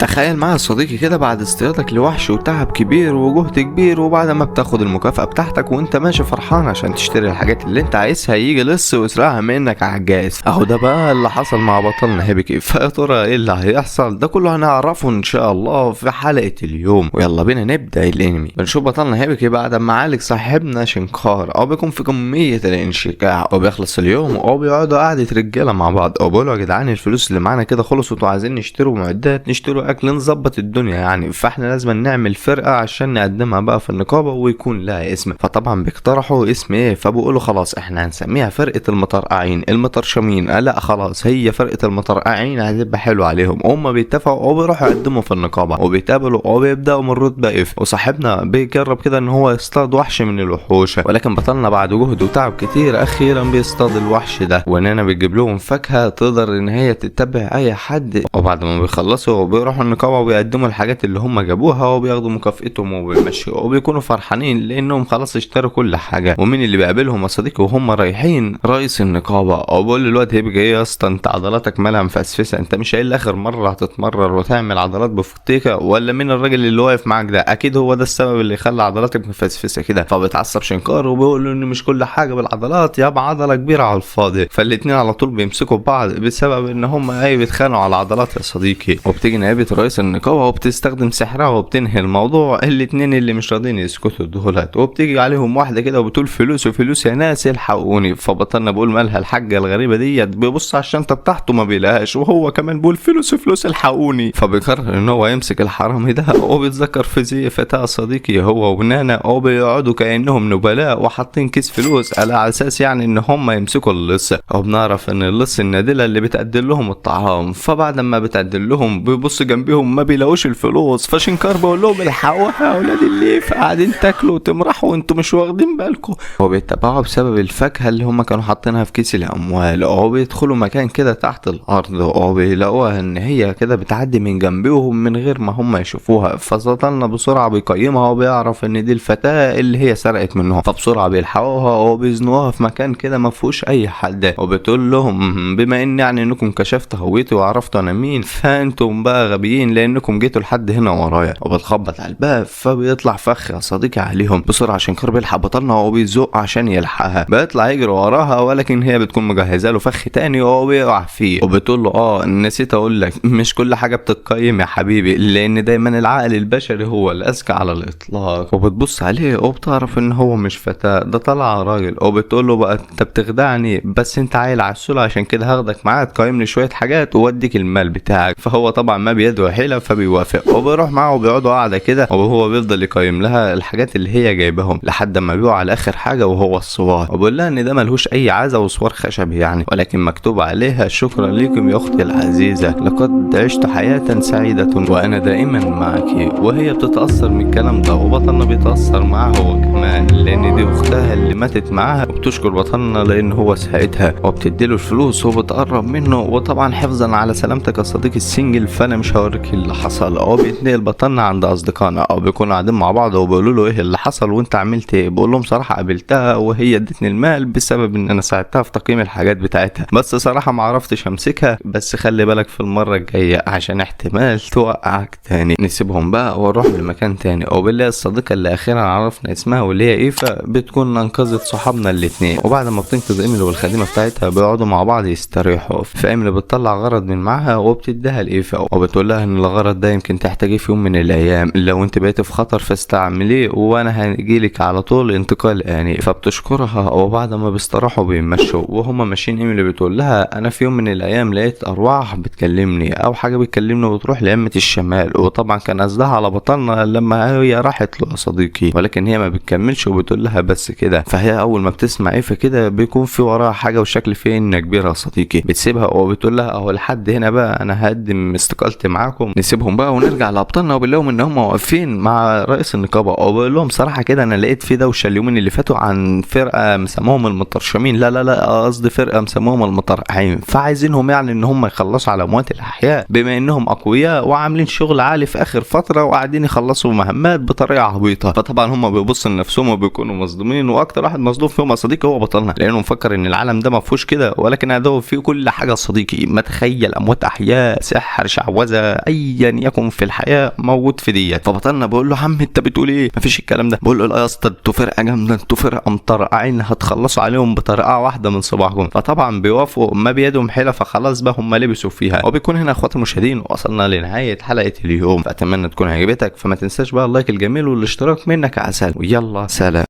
تخيل معايا يا صديقي كده بعد اصطيادك لوحش وتعب كبير وجهد كبير، وبعد ما بتاخد المكافأة بتاعتك وانت ماشي فرحان عشان تشتري الحاجات اللي انت عايزها، يجي لص ويسرقها منك عجاز. اهو ده بقى اللي حصل مع بطلنا هيبكي. فيا ترى ايه اللي هيحصل؟ ده كله هنعرفه ان شاء الله في حلقة اليوم. ويلا بينا نبدأ الانمي. بنشوف بطلنا هيبكي بعد ما عالج صاحبنا شنكار او بيكون في كمية الانشكاح، وبيخلص اليوم وبيقعدوا قعدة رجالة مع بعض وبيقولوا يا جدعان الفلوس اللي معانا كده خلصت وعايزين نشتروا معدات، نشتروا اكل، نظبط الدنيا يعني. فاحنا لازم نعمل فرقة عشان نقدمها بقى في النقابة ويكون لها اسم. فطبعا بيقترحوا اسم ايه؟ فبيقولوا خلاص احنا هنسميها فرقة المطرقعين المطرشمين. لا خلاص هي فرقة المطرقعين هتبقى حلو عليهم. هم بيتفقوا وبيروحوا يقدموا في النقابة وبيتقابلوا وبيبدأوا من رتبة اف. وصاحبنا بيجرب كده ان هو يصطاد وحش من الوحوش، ولكن بطلنا بعد جهد وتعب كتير اخيرا بيصطاد الوحش ده. واننا بتجيب لهم فاكهة تقدر ان هي تتبع اي حد. وبعد ما بيخلصوا بيروحوا النقابة وبيقدموا الحاجات اللي هم جابوها وبياخدوا مكافئتهم وبيمشوا وبيكونوا فرحانين لانهم خلاص اشتروا كل حاجة. ومين اللي بيقابلهم يا صديقي وهم رايحين؟ رئيس النقابة. وبقول للواد هيبقى ايه يا اسطى، انت عضلاتك مالها مفسفسة؟ انت مش قايل اخر مرة هتتمرر وتعمل عضلات بفتيكة؟ ولا مين الراجل اللي واقف معاك ده؟ اكيد هو ده السبب اللي خلى عضلاتك مفسفسة كده. فبيتعصب شنكار وبيقول له ان مش كل حاجة بالعضلات، يابا عضلة كبيرة على الفاضي. فالاتنين على طول بيمسكوا بعض بسبب ان هم بيتخانقوا على العضلات يا صديقي. وبتيجي نائبة رئيس النقابة وبتستخدم سحرها وبتنهي الموضوع. الاتنين اللي مش راضيين يسكتوا دولت، وبتيجي عليهم واحدة كده وبتقول فلوس وفلوس يا ناس الحقوني. فبطلنا بقول مالها الحاجة الغريبة ديت؟ بيبص على الشنطة بتاعته ما بيلاقيهاش، وهو كمان بيقول فلوس وفلوس الحقوني. فبيقرر ان هو يمسك الحرامي ده وبيتذكر في زي فتاة صديقي هو ونانا وبيقعدوا كأنهم نبلاء وحاطين كيس فلوس على اساس يعني ان هم يمسكوا اللص. وبنعرف ان اللص النادلة اللي بتقدم لهم الطعام. فبعد ما بتقدم لهم بيبص جنبهم ما بيلاقوش الفلوس. فشنكار بيقول لهم الحقوها يا اولاد الليف، قاعدين تاكلوا وتمرحوا وانتم مش واخدين بالكم. وبيتبعوا بسبب الفاكهه اللي هم كانوا حاطينها في كيس الاموال. وبيدخلوا مكان كده تحت الارض وبيلاقوها ان هي كده بتعدي من جنبهم من غير ما هم يشوفوها. فسطلنا بسرعه بيقيمها وبيعرف ان دي الفتاه اللي هي سرقت منهم. فبسرعه بيلحقوها وبيزنوها في مكان كده ما فيهوش اي حد. وبتقول لهم بما ان يعني انكم كشفتوا هويتي وعرفتوا انا مين، فانتم بقى غبيين لانكم جيتوا لحد هنا ورايا. وبتخبط على الباب فبيطلع فخ يا صديقي عليهم. بسرعه شنكار بيلحق بطلنا وبيزق عشان يلحقها. بيطلع يجري وراها ولكن هي بتكون مجهزه له فخ تاني وهو بيقع فيه. وبتقول له نسيت اقول لك مش كل حاجه بتتقيم يا حبيبي، لان دايما العقل البشري هو الاذكى على الاطلاق. وبتبص عليه وبتعرف ان هو مش فتاه، ده طلع راجل. وبتقول له بقى انت بتخدعني بس انت عيل عسول، عشان كده هاخدك معايا تقيم لي شويه حاجات واديك المال بتاعك. فهو طبعا ما بيده حيله فبيوافق وبيروح معاه وبيقعدوا قاعده كده وهو بيفضل يقيم لها الحاجات اللي هي جايبهم لحد ما بيقع على اخر حاجه وهو الصوار. وبيقول لها ان ده ملهوش اي عزا وصور خشب يعني، ولكن مكتوب عليها شكرا لكم يا اختي العزيزه، لقد عشت حياه سعيده وانا دائما معك. وهي بتتاثر من الكلام ده وبطلنا بيتاثر معاه هو كمان، لان دي اختها اللي ماتت معاها. وبتشكر بطلنا لان هو ساعدها وبتديله الفلوس وبتقرب منه. وطبعا حفظا على سلامتك يا صديقي السنجل فانا مش هوريك اللي حصل. بيتنقل بطلنا عند اصدقائنا او بيكونوا قاعدين مع بعض وبيقولوا له ايه اللي حصل وانت عملت ايه. بقول لهم صراحه قابلتها وهي ادتني المال بسبب ان انا ساعدتها في تقييم الحاجات بتاعتها، بس صراحه ما عرفتش امسكها. بس خلي بالك في المره الجايه عشان احتمال توقعك تاني. نسيبهم بقى ونروح لمكان تاني وبنلاقي الصديقه اللي اخيرا عرفنا اسمها واللي هي ايفا بتكون انقذت صحابنا الاثنين. وبعد ما بتنقذ ايميلي والخادمه بتاعتها بيقعدوا مع بعض يستريحوا. فايميلي بتطلع غرض من معاها وبتديها لايفا وبتقول لها ان الغرض ده يمكن تحتاجيه في يوم من الايام، لو انت بقيت في خطر فاستعمليه وانا هنجيلك على طول انتقال آني. فبتشكرها وبعد ما بيستراحوا بيمشوا وهما ماشيين ايميلي بتقول لها انا في يوم من الايام لقيت ارواح بتكلمني او حاجه بتكلمني وتروح لأمة الشمال. وطبعا كان قصدها على بطلنا لما هي راحت له يا صديقي، ولكن هي ما بتكملش وبتقول لها بس كده. فهي اول ما بتسمع ايفا كده بيكون في وراها حاجه وشكل فيه انها كبيره يا صديقي. بتسيبها وبتقول لها اهو لحد هنا بقى انا هقدم استقالتي معاكم. نسيبهم بقى ونرجع لابطالنا وبنلاقيهم ان هم واقفين مع رئيس النقابه وبقول لهم صراحه كده انا لقيت في دوشه اليومين اللي فاتوا عن فرقه مسموهم المطرشمين، لا قصدي فرقه مسموهم المطرقعين، فعايزينهم يعني ان هم يخلصوا على اموات الاحياء بما انهم اقوياء وعاملين شغل عالي في اخر فتره وقاعدين يخلصوا مهمات بطريقه عبيطه. فطبعا هم بيبصوا لنفسهم وبيكونوا مصدومين. واكتر واحد مصدوم فيهم يا صديقي هو بطلنا لانه مفكر ان العالم ده ما فيهوش كده، ولكن ده فيه كل حاجه يا صديقي. ما تخيل اموات احياء، سحر، شعوذه، ايا يكن في الحياه موجود في ديت. فبطلنا بقول له عم انت بتقول ايه؟ مفيش الكلام ده. بقول له لا يا اسطى انتوا فرقه جامده، انتوا فرقه مطرقعين، هتخلصوا عليهم بطرقعه واحده من صباعكم. فطبعا بيوافقوا، ما بيدهم حيله، فخلاص بقى هم لبسوا فيها. وبيكون هنا اخواتي المشاهدين وصلنا لنهايه حلقه اليوم، فاتمنى تكون عجبتك. فما تنساش بقى اللايك الجميل والاشتراك منك يا عسل، ويلا سلام.